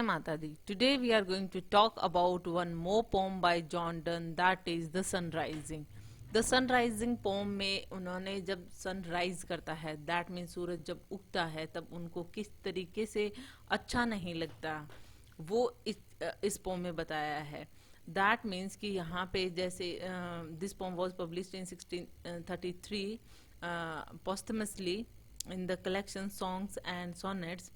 Mata Di. Today we are going to talk about one more poem by John Donne, that is The Sun Rising. The sun rising poem में उन्होंने जब sun rise करता है, that mean सूरज जब उगता है, तब उनको किस तरीके से अच्छा नहीं लगता वो इस पोम में बताया है. दैट मीन्स कि यहाँ पे जैसे this pome was published in 1633 posthumously in the collection songs and sonnets.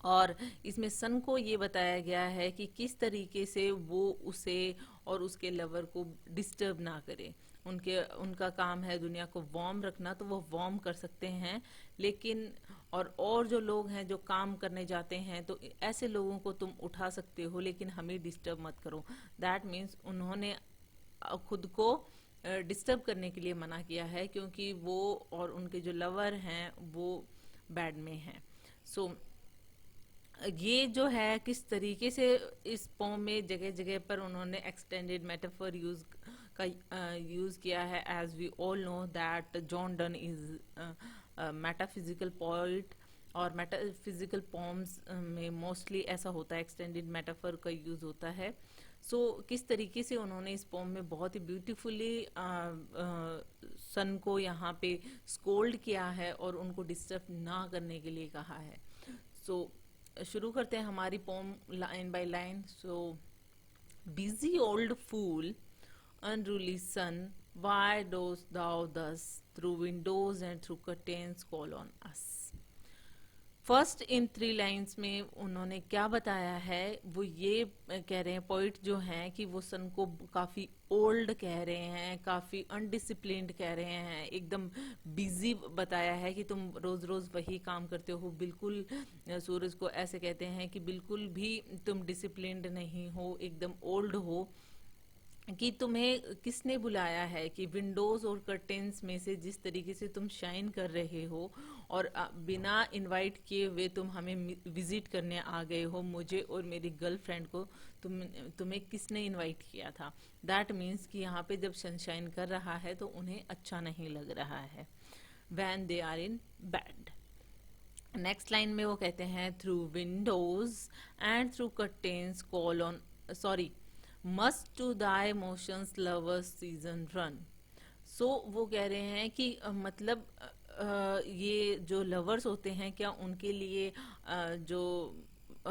और इसमें सन को ये बताया गया है कि किस तरीके से वो उसे और उसके लवर को डिस्टर्ब ना करे. उनका काम है दुनिया को वार्म रखना, तो वो वार्म कर सकते हैं, लेकिन और जो लोग हैं जो काम करने जाते हैं, तो ऐसे लोगों को तुम उठा सकते हो, लेकिन हमें डिस्टर्ब मत करो. दैट मीन्स उन्होंने खुद को डिस्टर्ब करने के लिए मना किया है, क्योंकि वो और उनके जो लवर हैं वो बैड में हैं. सो ये जो है किस तरीके से इस पोम में जगह जगह पर उन्होंने एक्सटेंडेड मेटाफर यूज किया है. As we all know that John Donne is metaphysical poet, और मेटाफिजिकल पोम्स में मोस्टली ऐसा होता है, एक्सटेंडेड मेटाफर का यूज होता है. सो किस तरीके से उन्होंने इस पोम में बहुत ही ब्यूटीफुली सन को यहाँ पे स्कोल्ड किया है और उनको डिस्टर्ब ना करने के लिए कहा है. सो शुरू करते हैं हमारी poem line by line. So busy old fool, unruly sun, why dost thou thus through windows and through curtains call on us? First in 3 lines में उन्होंने क्या बताया है, वो ये कह रहे हैं पोइट जो हैं कि वो सन को काफ़ी ओल्ड कह रहे हैं, काफ़ी अनडिसिप्लिन्ड कह रहे हैं, एकदम बिजी बताया है कि तुम रोज़ रोज़ वही काम करते हो. बिल्कुल सूरज को ऐसे कहते हैं कि बिल्कुल भी तुम डिसिप्लिन्ड नहीं हो, एकदम ओल्ड हो, कि तुम्हें किसने बुलाया है, कि विंडोज और कर्टेन्स में से जिस तरीके से तुम शाइन कर रहे हो और बिना इनवाइट किए हुए तुम हमें विजिट करने आ गए हो, मुझे और मेरी गर्लफ्रेंड को तुम्हें किसने इनवाइट किया था. दैट मीन्स कि यहाँ पे जब सनशाइन कर रहा है तो उन्हें अच्छा नहीं लग रहा है. When they are in bed. Next line में वो कहते हैं through windows and through curtains call on, sorry, must to thy motions lovers seasons run. So वो कह रहे हैं कि मतलब ये जो लवर्स होते हैं, क्या उनके लिए जो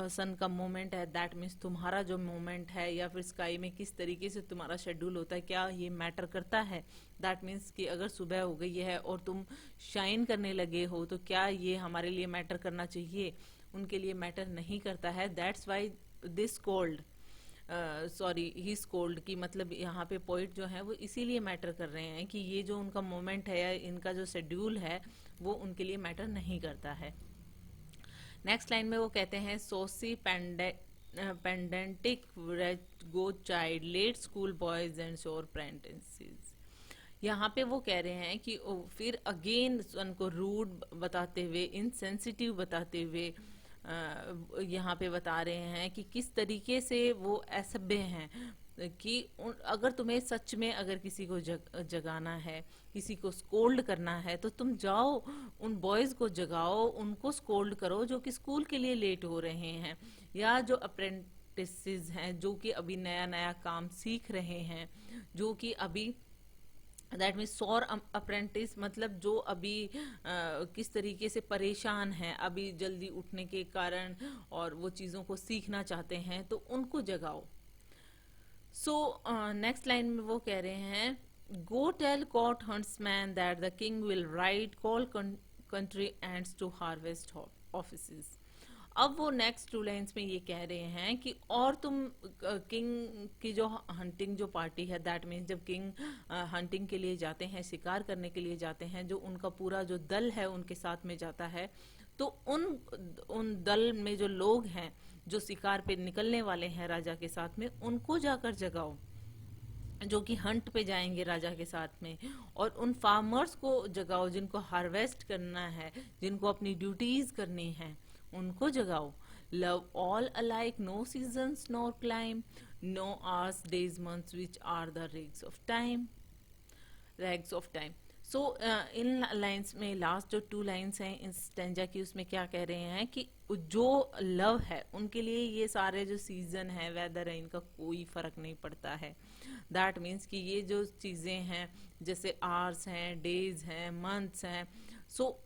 सन का मोमेंट है, दैट मीन्स तुम्हारा जो मोमेंट है या फिर स्काई में किस तरीके से तुम्हारा शेड्यूल होता है, क्या ये मैटर करता है. दैट मीन्स कि अगर सुबह हो गई है और तुम शाइन करने लगे हो, तो क्या ये हमारे लिए मैटर करना चाहिए. उनके लिए मैटर नहीं करता है. That's why this cold, sorry he scold, की मतलब यहाँ पे पोइट जो है वो इसीलिए मैटर कर रहे हैं कि ये जो उनका मोमेंट है या इनका जो शेड्यूल है वो उनके लिए मैटर नहीं करता है. नेक्स्ट लाइन में वो कहते हैं saucy pedantic go chide late school boys and sour prentices. यहाँ पे वो कह रहे हैं कि फिर अगेन सन को रूड बताते हुए, इनसेंसिटिव बताते हुए यहाँ पे बता रहे हैं कि किस तरीके से वो असभ्य हैं, कि अगर तुम्हें सच में अगर किसी को जगाना है, किसी को स्कोल्ड करना है, तो तुम जाओ उन बॉयज को जगाओ, उनको स्कोल्ड करो जो कि स्कूल के लिए लेट हो रहे हैं, या जो अप्रेंटिसेस हैं जो कि अभी नया नया काम सीख रहे हैं, जो कि अभी दैट मीन्स सौर अप्रेंटिस, मतलब जो अभी किस तरीके से परेशान हैं अभी जल्दी उठने के कारण और वो चीज़ों को सीखना चाहते हैं, तो उनको जगाओ. सो नेक्स्ट लाइन में वो कह रहे हैं go tell court huntsman that the king will ride call country ants to harvest offices. अब वो नेक्स्ट 2 लाइन्स में ये कह रहे हैं कि और तुम किंग की जो हंटिंग जो पार्टी है, दैट मीन्स जब किंग हंटिंग के लिए जाते हैं, शिकार करने के लिए जाते हैं, जो उनका पूरा जो दल है उनके साथ में जाता है, तो उन दल में जो लोग हैं जो शिकार पे निकलने वाले हैं राजा के साथ में, उनको जाकर जगाओ जो कि हंट पे जाएंगे राजा के साथ में, और उन फार्मर्स को जगाओ जिनको हार्वेस्ट करना है, जिनको अपनी ड्यूटीज करनी है, उनको जगाओ. Love all alike, no seasons nor clime, no hours days months which are the rags of time. So in lines में लास्ट जो 2 लाइंस हैं इस स्टेंजा की, उसमें क्या कह रहे हैं कि जो लव है उनके लिए ये सारे जो सीजन है, वेदर है, इनका कोई फर्क नहीं पड़ता है। दैट मीन्स कि ये जो चीजें हैं, जैसे आवर्स हैं, डेज हैं, मंथ्स हैं, सो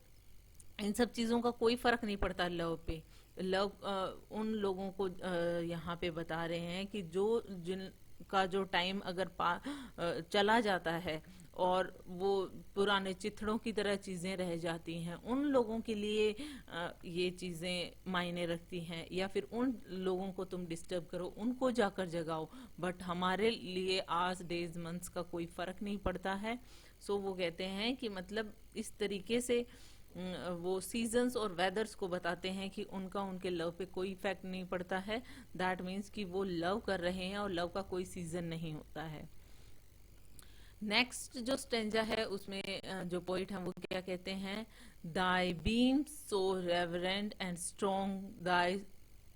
इन सब चीजों का कोई फर्क नहीं पड़ता लव पे। लव उन लोगों को यहाँ पे बता रहे हैं कि जो जिनका जो टाइम अगर चला जाता है और वो पुराने चिथड़ों की तरह चीजें रह जाती हैं, उन लोगों के लिए ये चीजें मायने रखती हैं, या फिर उन लोगों को तुम डिस्टर्ब करो, उनको जाकर जगाओ, बट हमारे लिए आवर्स, डेज, मंथ्स का कोई फर्क नहीं पड़ता है। सो वो कहते हैं कि मतलब इस तरीके से वो सीजन्स और वेदर्स को बताते हैं कि उनका उनके लव पे कोई इफेक्ट नहीं पड़ता है। दैट मीन्स कि वो लव कर रहे हैं और लव का कोई सीजन नहीं होता है। नेक्स्ट जो स्टेंजा है उसमें जो पोइट है वो क्या कहते हैं, thy beams so reverend and strong, thy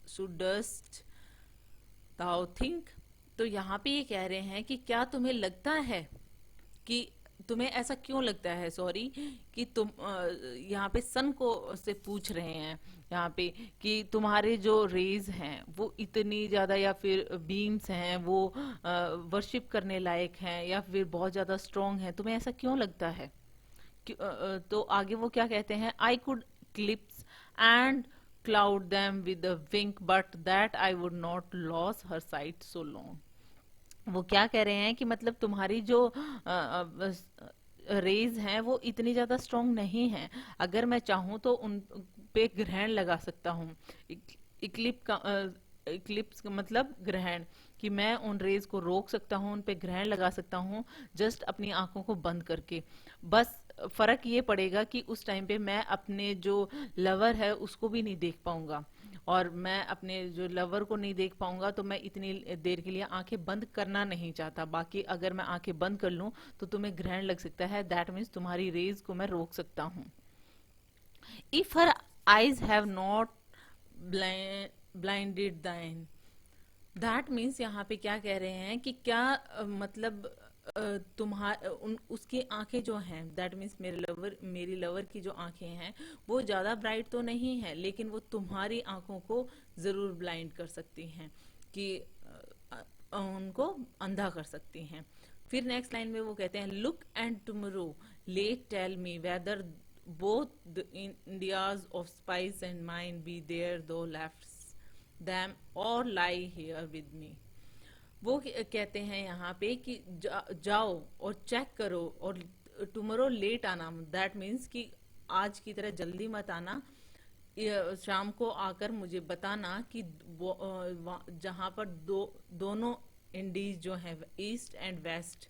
shouldst thou think. तो यहाँ पे ये कह रहे हैं कि क्या तुम्हें लगता है कि तुम्हें ऐसा क्यों लगता है, सॉरी, कि तुम यहाँ पे सन को से पूछ रहे हैं यहाँ पे कि तुम्हारे जो रेज हैं वो इतनी ज्यादा, या फिर बीम्स हैं वो वर्शिप करने लायक हैं, या फिर बहुत ज्यादा स्ट्रांग है, तुम्हें ऐसा क्यों लगता है। तो आगे वो क्या कहते हैं, I could eclipse and cloud them with a wink but that I would not lose her sight so long. वो क्या कह रहे हैं कि मतलब तुम्हारी जो रेज हैं वो इतनी ज्यादा स्ट्रांग नहीं है, अगर मैं चाहूं तो उन पे ग्रहण लगा सकता हूँ। इक्लिप्स का मतलब ग्रहण, कि मैं उन रेज को रोक सकता हूँ, उन पे ग्रहण लगा सकता हूँ, जस्ट अपनी आंखों को बंद करके। बस फर्क ये पड़ेगा कि उस टाइम पे मैं अपने जो लवर है उसको भी नहीं देख पाऊंगा, और मैं अपने जो लवर को नहीं देख पाऊंगा तो मैं इतनी देर के लिए आंखें बंद करना नहीं चाहता। बाकी अगर मैं आंखें बंद कर लूं तो तुम्हें ग्रहण लग सकता है, दैट मीन्स तुम्हारी रेज को मैं रोक सकता हूँ। If her eyes have not blinded दाइन, दैट मीन्स यहाँ पे क्या कह रहे हैं कि क्या मतलब तुम्हार उन उसकी आंखें जो हैं, दैट मीन्स मेरी लवर की जो आंखें हैं वो ज्यादा ब्राइट तो नहीं है, लेकिन वो तुम्हारी आंखों को जरूर ब्लाइंड कर सकती हैं, कि उनको अंधा कर सकती हैं। फिर नेक्स्ट लाइन में वो कहते हैं, look and tomorrow late tell me whether both the Indias of spice and mine be there though left them or lie here with me। वो कहते हैं यहाँ पे कि जाओ और चेक करो, और टुमारो लेट आना, दैट मीन्स कि आज की तरह जल्दी मत आना, शाम को आकर मुझे बताना कि जहाँ पर दोनों इंडीज जो हैं, ईस्ट एंड वेस्ट,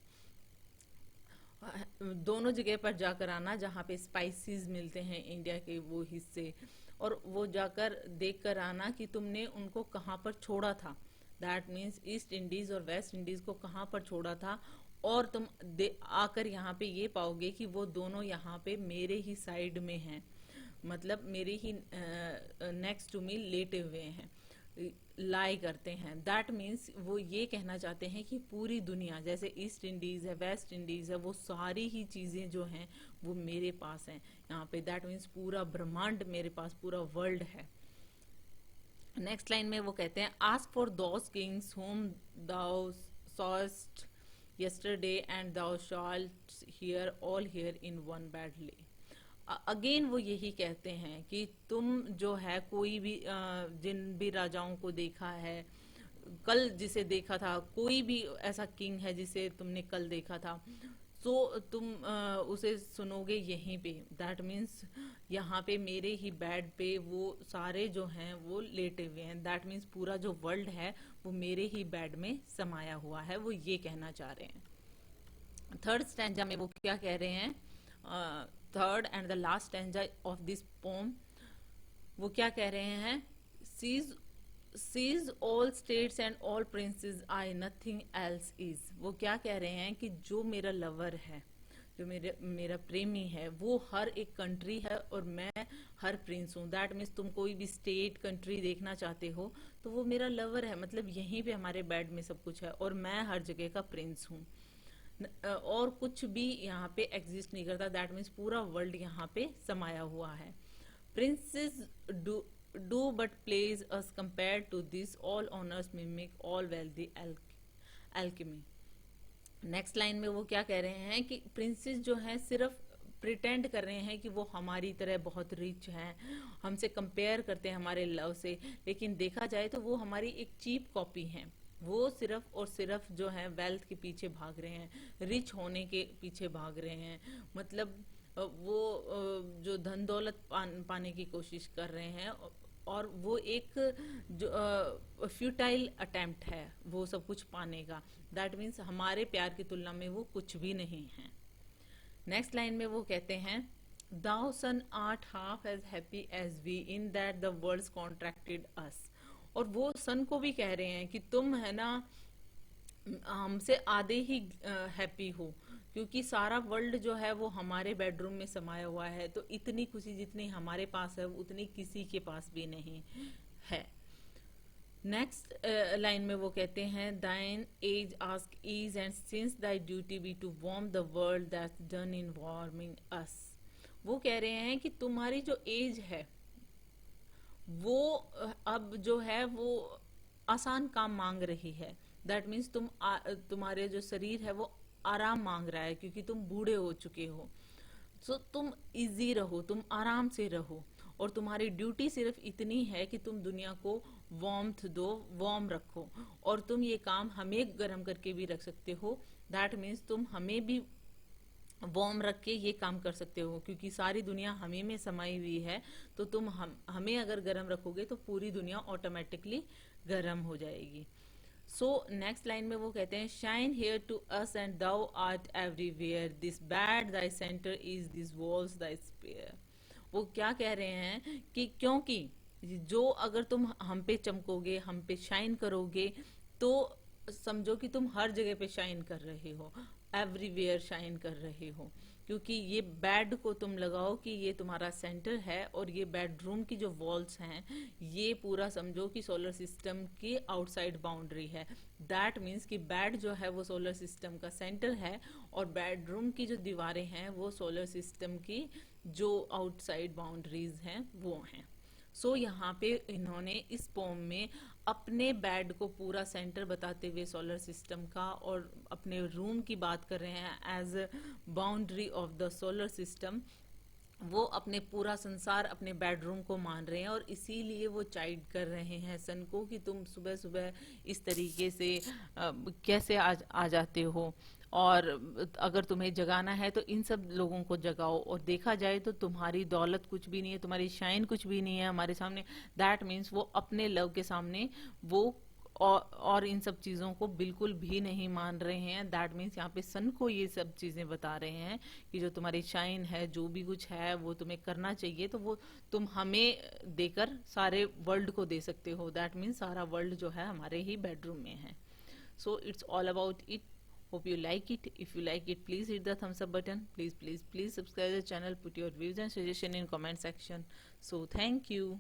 दोनों जगह पर जाकर आना जहाँ पे स्पाइसेस मिलते हैं इंडिया के वो हिस्से, और वो जाकर देख कर आना कि तुमने उनको कहाँ पर छोड़ा था, दैट मीन्स ईस्ट इंडीज और वेस्ट इंडीज को कहाँ पर छोड़ा था, और तुम आकर यहाँ पे ये पाओगे कि वो दोनों यहाँ पे मेरे ही साइड में हैं, मतलब मेरे ही नेक्स्ट टू मी लेटे हुए हैं, लाई करते हैं। दैट मीन्स वो ये कहना चाहते हैं कि पूरी दुनिया, जैसे ईस्ट इंडीज है, वेस्ट इंडीज है, वो सारी ही चीजें जो हैं वो मेरे पास हैं यहाँ पे, दैट मीन्स पूरा ब्रह्मांड मेरे पास, पूरा वर्ल्ड है। नेक्स्ट लाइन में वो कहते हैं, ask for those kings whom thou saw'st yesterday and thou shalt hear all here in one badly। Again वो यही कहते हैं कि तुम जो है कोई भी जिन भी राजाओं को देखा है, कल जिसे देखा था, कोई भी ऐसा किंग है जिसे तुमने कल देखा था, तो तुम उसे सुनोगे यहीं पे, दैट मीन्स यहाँ पे मेरे ही बेड पे वो सारे जो हैं वो लेटे हुए हैं, दैट मीन्स पूरा जो वर्ल्ड है वो मेरे ही बेड में समाया हुआ है, वो ये कहना चाह रहे हैं। थर्ड स्टैंजा में वो क्या कह रहे हैं, third and the last stanza of this poem, वो क्या कह रहे हैं, she's all states and all princes I nothing else is. वो क्या कह रहे हैं कि जो मेरा लवर है, जो मेरा प्रेमी है, वो हर एक कंट्री है और मैं हर प्रिंस हूँ, दैट मीन्स तुम कोई भी स्टेट कंट्री देखना चाहते हो तो वो मेरा लवर है, मतलब यहीं पे हमारे बेड में सब कुछ है और मैं हर जगह का प्रिंस हूँ। और कुछ भी यहाँ पे एग्जिस्ट नहीं करता, दैट मीन्स पूरा वर्ल्ड यहाँ पे समाया हुआ है. Princes do but plays us compare to this all honours mimic all wealthy alchemy. Next line में वो क्या कह रहे हैं कि प्रिंसेस जो है सिर्फ प्रिटेंड कर रहे हैं कि वो हमारी तरह बहुत रिच हैं, हमसे कंपेयर करते हैं हमारे लव से, लेकिन देखा जाए तो वो हमारी एक चीप कॉपी हैं. वो सिर्फ और सिर्फ जो है वेल्थ के पीछे भाग रहे हैं, रिच होने के पीछे भाग रहे हैं. मतलब वो जो धन दौलत पाने की कोशिश कर रहे हैं, और वो एक जो फ्यूटाइल अटेम्प्ट है वो सब कुछ पाने का. दैट मीन्स हमारे प्यार की तुलना में वो कुछ भी नहीं है. नेक्स्ट लाइन में वो कहते हैं, thou sun art half as happy as we in that the world contracted us. और वो सन को भी कह रहे हैं कि तुम है ना हमसे आधे ही हैप्पी हो, क्योंकि सारा वर्ल्ड जो है वो हमारे बेडरूम में समाया हुआ है. तो इतनी खुशी जितनी हमारे पास है उतनी किसी के पास भी नहीं है. नेक्स्ट लाइन में वो कहते हैं, thine age ask ease and since thy duty be to warm the world that's done in warming us. वो कह रहे हैं कि तुम्हारी जो एज है वो अब जो है वो आसान काम मांग रही है. दैट मीन्स तुम्हारे जो शरीर है वो आराम मांग रहा है, क्योंकि तुम बूढ़े हो चुके हो. सो तुम इजी रहो, तुम आराम से रहो, और तुम्हारी ड्यूटी सिर्फ इतनी है कि तुम दुनिया को वार्मथ दो, वार्म रखो. और तुम ये काम हमें गर्म करके भी रख सकते हो. दैट मीन्स तुम हमें भी वार्म रख के ये काम कर सकते हो, क्योंकि सारी दुनिया हमें में समाई हुई है. तो तुम हमें अगर गर्म रखोगे तो पूरी दुनिया ऑटोमेटिकली गर्म हो जाएगी. सो नेक्स्ट लाइन में वो कहते हैं, shine here to us and thou art everywhere, this bed thy centre is this walls thy sphere. वो क्या कह रहे हैं कि क्योंकि जो अगर तुम हम पे चमकोगे, हम पे शाइन करोगे, तो समझो कि तुम हर जगह पे शाइन कर रहे हो, एवरीवेयर शाइन कर रहे हो. क्योंकि ये बेड को तुम लगाओ कि ये तुम्हारा सेंटर है, और ये बेडरूम की जो वॉल्स हैं ये पूरा समझो कि सोलर सिस्टम की आउटसाइड बाउंड्री है. दैट मीन्स कि बेड जो है वो सोलर सिस्टम का सेंटर है, और बेडरूम की जो दीवारें हैं वो सोलर सिस्टम की जो आउटसाइड बाउंड्रीज हैं वो हैं. सो यहाँ पे इन्होंने इस पोम में अपने बेड को पूरा सेंटर बताते हुए सोलर सिस्टम का, और अपने रूम की बात कर रहे हैं as boundary of the solar system. वो अपने पूरा संसार अपने बेडरूम को मान रहे हैं, और इसीलिए वो चाइड कर रहे हैं सन को कि तुम सुबह सुबह इस तरीके से कैसे आ जाते हो, और अगर तुम्हें जगाना है तो इन सब लोगों को जगाओ. और देखा जाए तो तुम्हारी दौलत कुछ भी नहीं है, तुम्हारी शाइन कुछ भी नहीं है हमारे सामने. दैट मीन्स वो अपने लव के सामने वो और इन सब चीज़ों को बिल्कुल भी नहीं मान रहे हैं. दैट मीन्स यहाँ पे सन को ये सब चीज़ें बता रहे हैं कि जो तुम्हारी शाइन है, जो भी कुछ है वो तुम्हें करना चाहिए, तो वो तुम हमें देकर सारे वर्ल्ड को दे सकते हो. दैट मीन्स सारा वर्ल्ड जो है हमारे ही बेडरूम में है. So it's all about it. Hope you like it. If you like it, please hit the thumbs up button. Please subscribe the channel. Put your views and suggestion in comment section. So thank you.